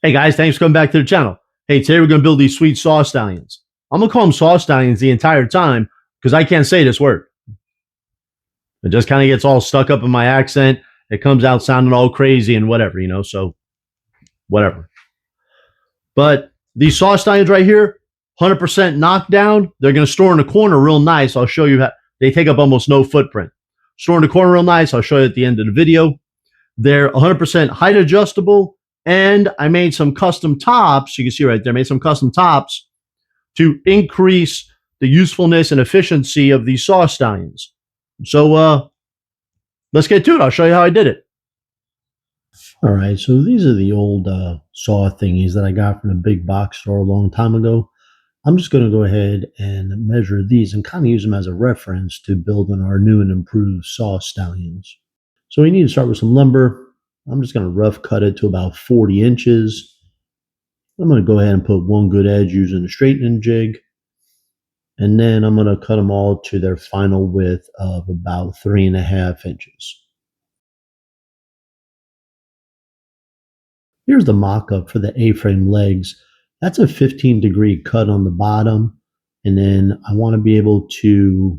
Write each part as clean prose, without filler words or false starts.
Hey guys, thanks for coming back to the channel. Hey, today we're going to build these sweet saw stallions. I'm going to call them saw stallions the entire time because I can't say this word. It just kind of gets all stuck up in my accent. It comes out sounding all crazy and whatever, so whatever. But these saw stallions right here, 100% knockdown. They're going to store in the corner real nice. I'll show you how they take up almost no footprint. Store in the corner real nice. I'll show you at the end of the video. They're 100% height adjustable. And I made some custom tops. You can see right there, I made some custom tops to increase the usefulness and efficiency of these saw stallions. So let's get to it. I'll show you how I did it. All right, so these are the old saw thingies that I got from the big box store a long time ago. I'm just going to go ahead and measure these and kind of use them as a reference to building our new and improved saw stallions. So we need to start with some lumber. I'm just going to rough cut it to about 40 inches. I'm going to go ahead and put one good edge using a straightening jig. And then I'm going to cut them all to their final width of about 3.5 inches. Here's the mock-up for the A-frame legs. That's a 15-degree cut on the bottom. And then I want to be able to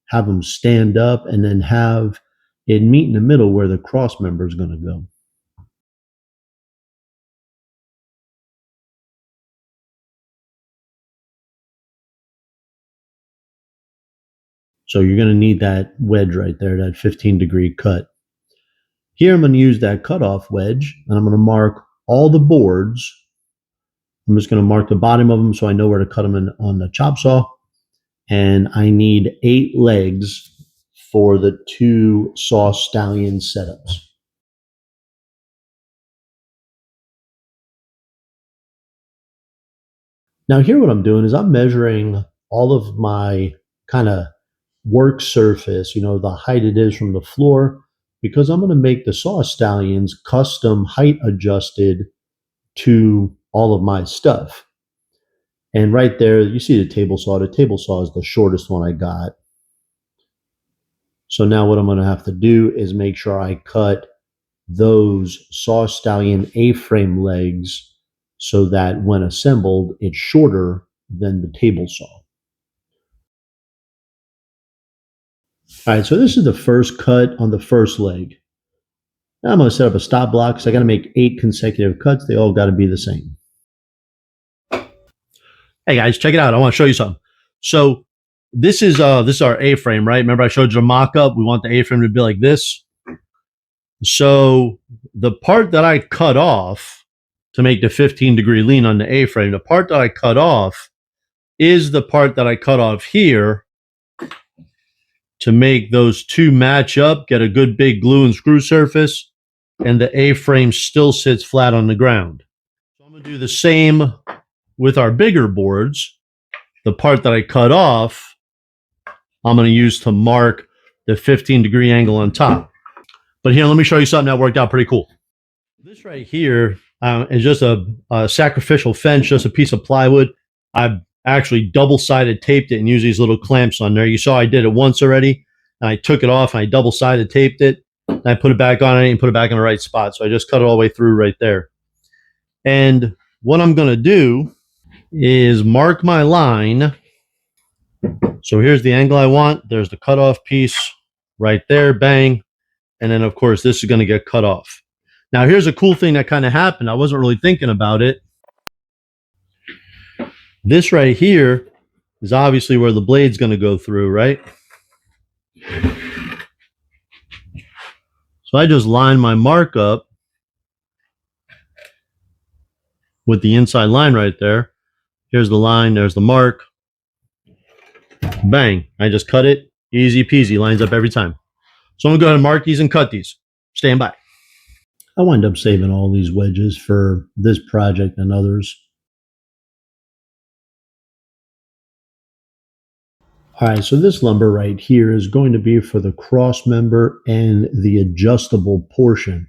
have them stand up and then have it meet in the middle where the cross member is going to go. So you're going to need that wedge right there, that 15-degree cut. Here I'm going to use that cutoff wedge, and I'm going to mark all the boards. I'm just going to mark the bottom of them so I know where to cut them in on the chop saw. And I need 8 legs for the 2 saw stallion setups. Now here what I'm doing is I'm measuring all of my kind of work surface, the height it is from the floor, because I'm going to make the saw stallions custom height adjusted to all of my stuff. And right there, you see the table saw. The table saw is the shortest one I got. So now what I'm going to have to do is make sure I cut those saw stallion A-frame legs so that when assembled, it's shorter than the table saw. All right, so this is the first cut on the first leg. Now I'm going to set up a stop block because I got to make 8 consecutive cuts. They all got to be the same. Hey guys, check it out. I want to show you something. So this is our A-frame, right? Remember I showed you the mock-up? We want the A-frame to be like this. So the part that I cut off to make the 15-degree lean on the A-frame, the part that I cut off is the part that I cut off here to make those two match up, get a good big glue and screw surface, and the A-frame still sits flat on the ground. So I'm going to do the same with our bigger boards. The part that I cut off, I'm going to use to mark the 15-degree angle on top. But here, let me show you something that worked out pretty cool. This right here is just a sacrificial fence, just a piece of plywood. I've actually double-sided taped it and used these little clamps on there. You saw I did it once already, and I took it off and I double-sided taped it, and I put it back on. I didn't put it back in the right spot, so I just cut it all the way through right there. And what I'm going to do is mark my line. So here's the angle I want. There's the cutoff piece right there, bang. And then, of course, this is going to get cut off. Now, here's a cool thing that kind of happened. I wasn't really thinking about it. This right here is obviously where the blade's going to go through, right? So I just line my mark up with the inside line right there. Here's the line, there's the mark. Bang, I just cut it. Easy peasy, lines up every time. So I'm going to go ahead and mark these and cut these. Stand by. I wind up saving all these wedges for this project and others. All right, so this lumber right here is going to be for the cross member and the adjustable portion.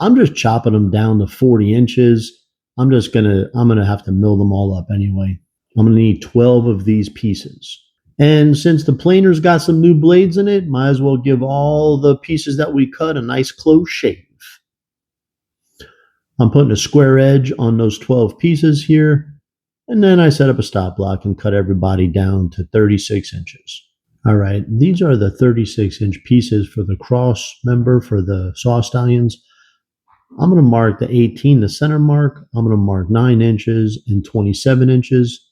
I'm just chopping them down to 40 inches. I'm gonna have to mill them all up anyway. I'm gonna need 12 of these pieces. And since the planer's got some new blades in it, might as well give all the pieces that we cut a nice close shave. I'm putting a square edge on those 12 pieces here. And then I set up a stop block and cut everybody down to 36 inches. All right, these are the 36-inch pieces for the cross member for the saw stallions. I'm going to mark the 18, the center mark. I'm going to mark 9 inches and 27 inches.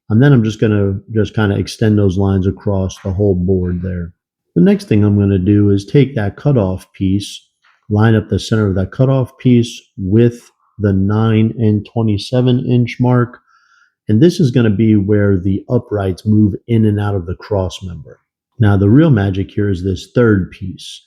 And then I'm just going to kind of extend those lines across the whole board there. The next thing I'm going to do is take that cutoff piece, line up the center of that cutoff piece with the 9 and 27-inch mark. And this is going to be where the uprights move in and out of the cross member. Now, the real magic here is this third piece.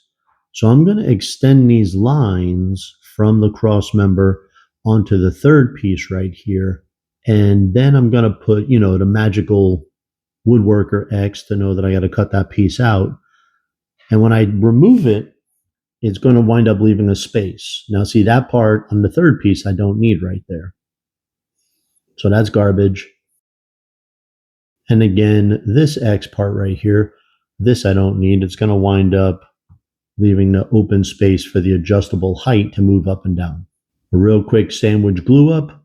So I'm going to extend these lines from the cross member onto the third piece right here. And then I'm going to put, the magical woodworker X to know that I got to cut that piece out. And when I remove it, it's going to wind up leaving a space. Now, see that part on the third piece I don't need right there. So that's garbage. And again, this X part right here, this I don't need. It's going to wind up leaving the open space for the adjustable height to move up and down. A real quick sandwich glue up.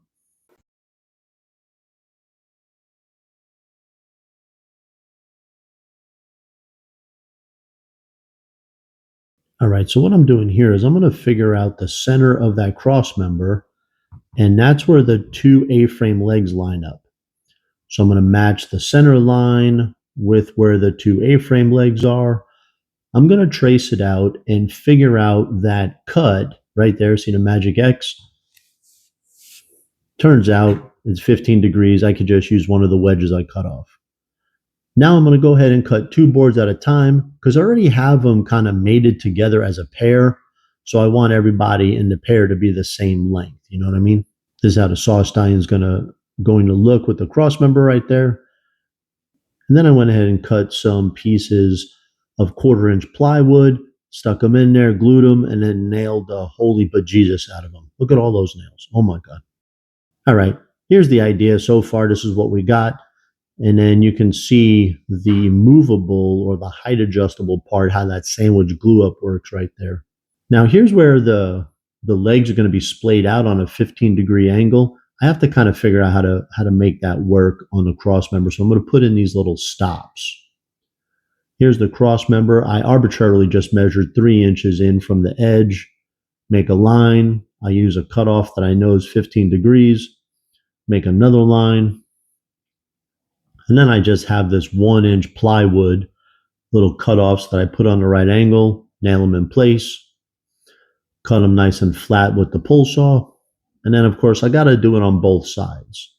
All right, so what I'm doing here is I'm going to figure out the center of that cross member, and that's where the two A-frame legs line up. So I'm going to match the center line with where the two A-frame legs are. I'm going to trace it out and figure out that cut right there. See the magic X? Turns out it's 15 degrees. I could just use one of the wedges I cut off. Now I'm going to go ahead and cut 2 boards at a time because I already have them kind of mated together as a pair. So I want everybody in the pair to be the same length. You know what I mean? This is how the saw stallion is going to look with the cross member right there. And then I went ahead and cut some pieces of 1/4-inch plywood, stuck them in there, glued them, and then nailed the holy bejesus out of them. Look at all those nails. Oh my God. All right, here's the idea. So far, this is what we got. And then you can see the movable or the height adjustable part, how that sandwich glue up works right there. Now here's where the legs are going to be splayed out on a 15-degree angle. I have to kind of figure out how to make that work on the cross member. So I'm going to put in these little stops. Here's the cross member. I arbitrarily just measured 3 inches in from the edge, make a line. I use a cutoff that I know is 15 degrees, make another line. And then I just have this 1-inch plywood, little cutoffs that I put on the right angle, nail them in place, cut them nice and flat with the pull saw. And then, of course, I got to do it on both sides.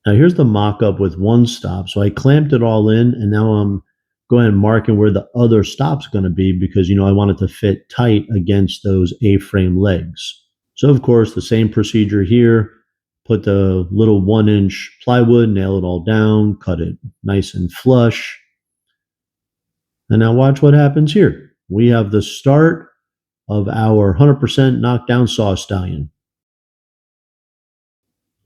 Now, here's the mock-up with one stop. So I clamped it all in, and now I'm going and marking where the other stop's going to be because, I want it to fit tight against those A-frame legs. So, of course, the same procedure here. Put the little 1-inch plywood, nail it all down, cut it nice and flush. And now watch what happens here. We have the start of our 100% knockdown saw stallion.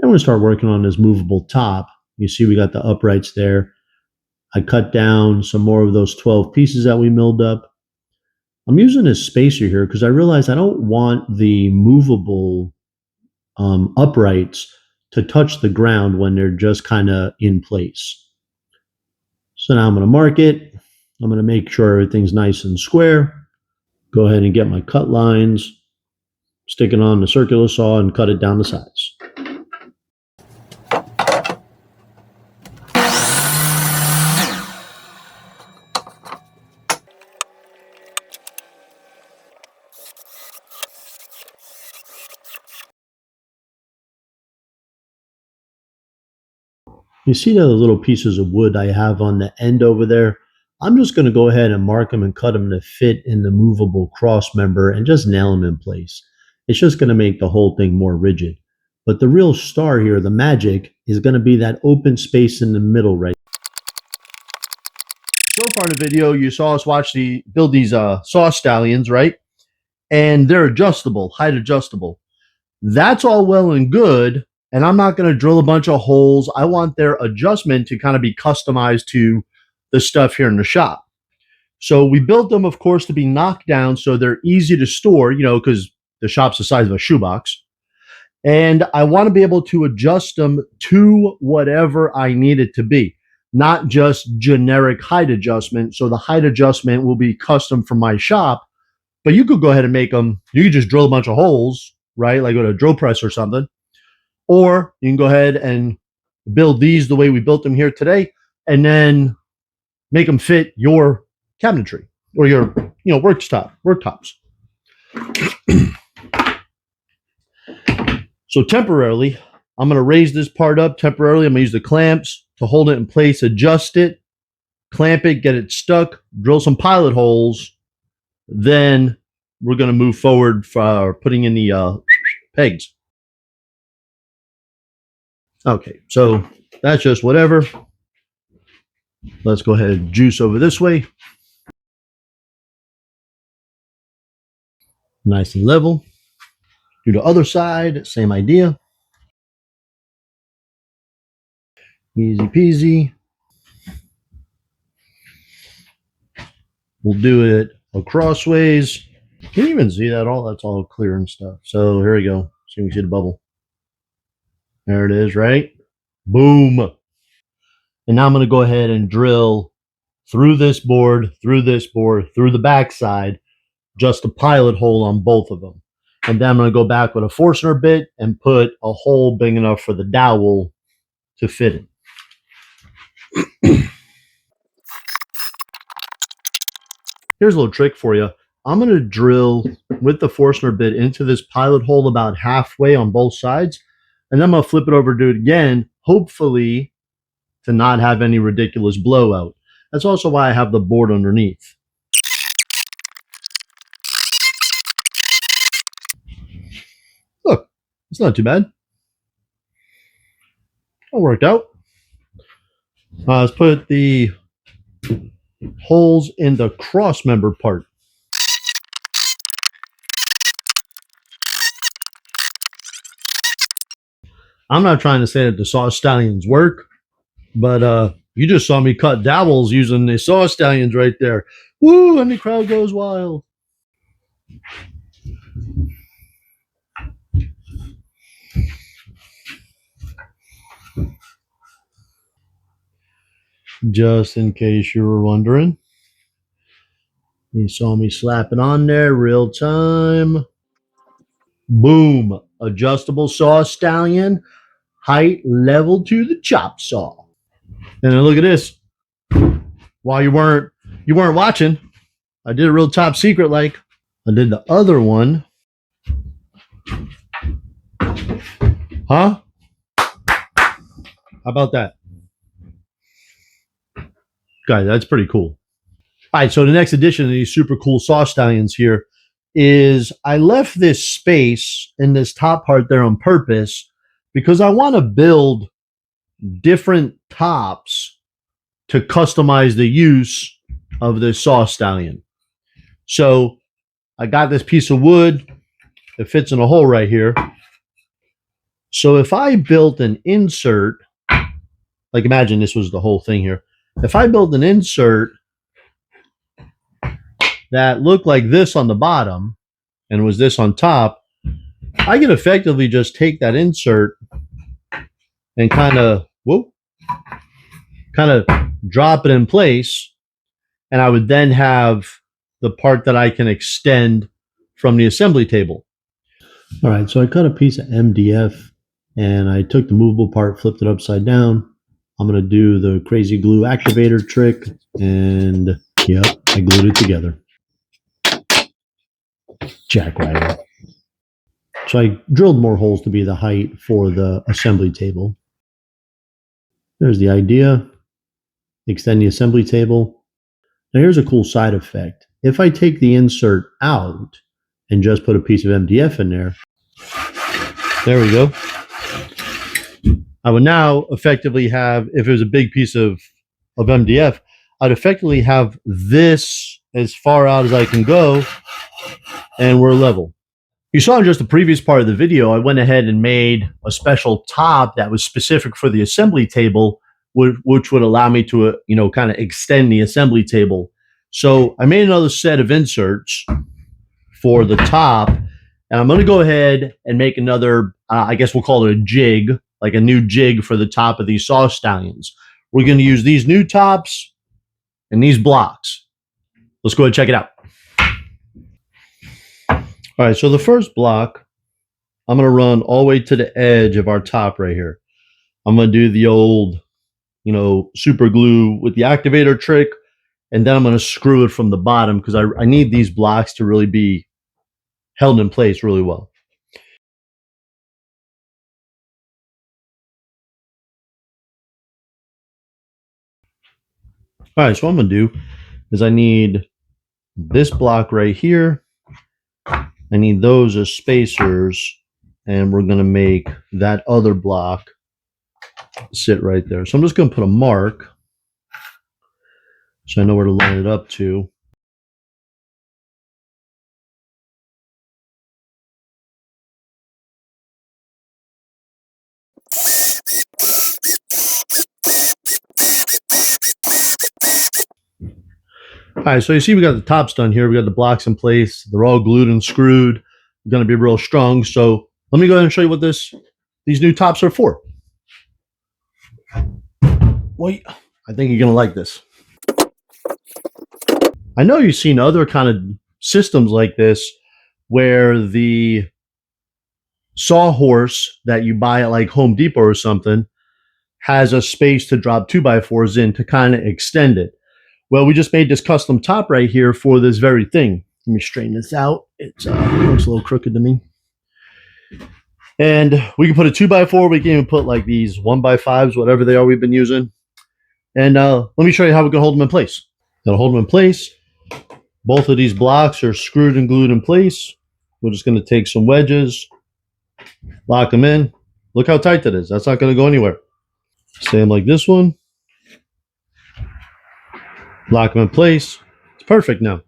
I'm going to start working on this movable top. You see we got the uprights there. I cut down some more of those 12 pieces that we milled up. I'm using this spacer here because I realized I don't want the movable uprights to touch the ground when they're just kind of in place. So now I'm going to mark it. I'm going to make sure everything's nice and square. Go ahead and get my cut lines, stick it on the circular saw and cut it down the sides. You see the little pieces of wood I have on the end over there? I'm just going to go ahead and mark them and cut them to fit in the movable cross member and just nail them in place. It's just going to make the whole thing more rigid. But the real star here, the magic, is going to be that open space in the middle right. So far in the video, you saw us build these saw stallions, right? And they're adjustable, height adjustable. That's all well and good. And I'm not going to drill a bunch of holes. I want their adjustment to kind of be customized to the stuff here in the shop. So we built them, of course, to be knocked down so they're easy to store, because the shop's the size of a shoebox. And I want to be able to adjust them to whatever I need it to be, not just generic height adjustment. So the height adjustment will be custom for my shop, but you could go ahead and make them. You could just drill a bunch of holes, right? Like with a drill press or something. Or you can go ahead and build these the way we built them here today, and then make them fit your cabinetry or your worktops. So temporarily, I'm going to raise this part up temporarily. I'm going to use the clamps to hold it in place, adjust it, clamp it, get it stuck, drill some pilot holes. Then we're going to move forward for putting in the pegs. Okay, so that's just whatever. Let's go ahead and juice over this way. Nice and level. Do the other side, same idea. Easy peasy. We'll do it crossways. Can you even see that all? That's all clear and stuff. So here we go. So you can see the bubble. There it is, right? Boom. And now I'm going to go ahead and drill through this board, through the backside, just a pilot hole on both of them. And then I'm going to go back with a Forstner bit and put a hole big enough for the dowel to fit it. Here's a little trick for you. I'm going to drill with the Forstner bit into this pilot hole about halfway on both sides. And then I'm going to flip it over, do it again, hopefully to not have any ridiculous blowout. That's also why I have the board underneath. Look, it's not too bad. All worked out. Let's put the holes in the crossmember part. I'm not trying to say that the saw stallions work, but you just saw me cut dowels using the saw stallions right there. Woo, and the crowd goes wild. Just in case you were wondering, you saw me slap it on there real time. Boom, adjustable saw stallion, height level to the chop saw. And then look at this. While you weren't watching, I did a real top secret like. I did the other one. Huh? How about that? Guys, that's pretty cool. All right, so the next edition of these super cool saw stallions here is I left this space in this top part there on purpose because I want to build different tops to customize the use of this saw stallion. So I got this piece of wood. It fits in a hole right here. So if I built an insert, like imagine this was the whole thing here. If I built an insert that looked like this on the bottom and was this on top, I can effectively just take that insert and kind of drop it in place, and I would then have the part that I can extend from the assembly table. All right, so I cut a piece of MDF and I took the movable part, flipped it upside down. I'm going to do the crazy glue activator trick, and yep, I glued it together. Jackrabbit. So I drilled more holes to be the height for the assembly table. There's the idea. Extend the assembly table. Now here's a cool side effect. If I take the insert out and just put a piece of MDF in there, there we go. I would now effectively have, if it was a big piece of MDF, I'd effectively have this as far out as I can go, and we're level. You saw in just the previous part of the video, I went ahead and made a special top that was specific for the assembly table, which would allow me to, kind of extend the assembly table. So I made another set of inserts for the top, And I'm going to go ahead and make another, I guess we'll call it a jig, like a new jig for the top of these saw stallions. We're going to use these new tops and these blocks. Let's go ahead and check it out. All right, so the first block, I'm going to run all the way to the edge of our top right here. I'm going to do the old, super glue with the activator trick, and then I'm going to screw it from the bottom because I need these blocks to really be held in place really well. All right, so what I'm going to do is I need this block right here. I need those as spacers, and we're going to make that other block sit right there. So I'm just going to put a mark so I know where to line it up to. All right, so you see we got the tops done here. We got the blocks in place. They're all glued and screwed. They're going to be real strong. So let me go ahead and show you what these new tops are for. Wait, I think you're going to like this. I know you've seen other kind of systems like this where the sawhorse that you buy at like Home Depot or something has a space to drop 2x4s in to kind of extend it. Well, we just made this custom top right here for this very thing. Let me straighten this out. It looks a little crooked to me. And we can put a 2x4. We can even put like these 1x5s, whatever they are we've been using. And let me show you how we can hold them in place. Gonna hold them in place. Both of these blocks are screwed and glued in place. We're just gonna take some wedges, lock them in. Look how tight that is. That's not gonna go anywhere. Same like this one. Lock them in place. It's perfect now.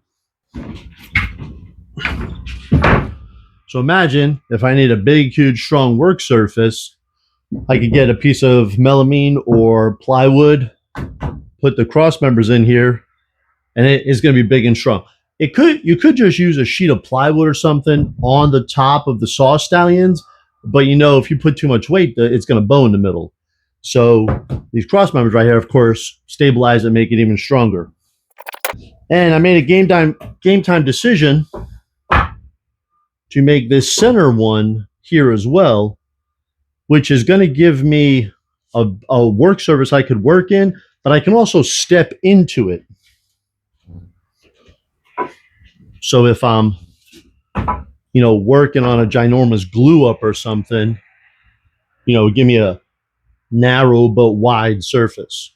So imagine if I need a big, huge, strong work surface, I could get a piece of melamine or plywood, put the cross members in here, and it is going to be big and strong. You could just use a sheet of plywood or something on the top of the saw stallions, but if you put too much weight, it's going to bow in the middle. So these cross members right here, of course, stabilize and make it even stronger. And I made a game time decision to make this center one here as well, which is going to give me a work surface I could work in, but I can also step into it. So if I'm, working on a ginormous glue up or something, give me a narrow but wide surface.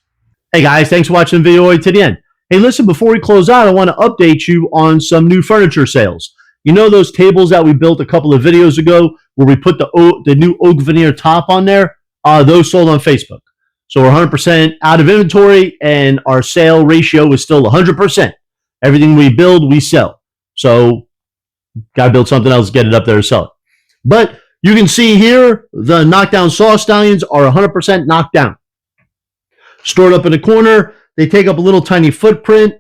Hey guys, thanks for watching the video to the end. Hey, listen, before we close out, I want to update you on some new furniture sales. You know those tables that we built a couple of videos ago where we put the new oak veneer top on there? Those sold on Facebook. So we're 100% out of inventory, and our sale ratio is still 100%. Everything we build, we sell. So got to build something else, get it up there to sell it. But you can see here, the knockdown saw stallions are 100% knocked down. Stored up in the corner. They take up a little tiny footprint.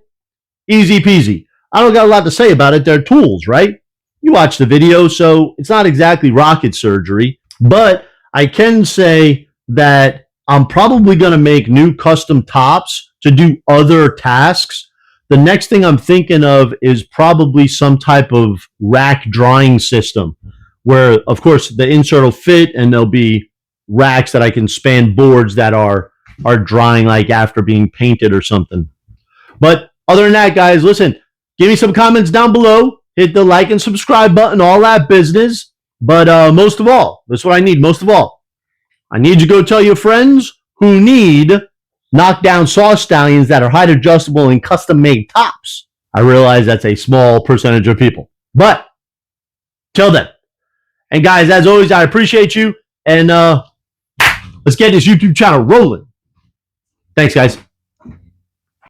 Easy peasy. I don't got a lot to say about it. They're tools, right? You watch the video, so it's not exactly rocket surgery. But I can say that I'm probably going to make new custom tops to do other tasks. The next thing I'm thinking of is probably some type of rack drying system where, of course, the insert will fit and there'll be racks that I can span boards that are drying like after being painted or something. But other than that, guys, listen, give me some comments down below. Hit the like and subscribe button, all that business. But most of all, that's what I need most of all. I need you to go tell your friends who need knockdown saw stallions that are height adjustable and custom made tops. I realize that's a small percentage of people. But till then. And guys, as always, I appreciate you. And let's get this YouTube channel rolling. Thanks, guys.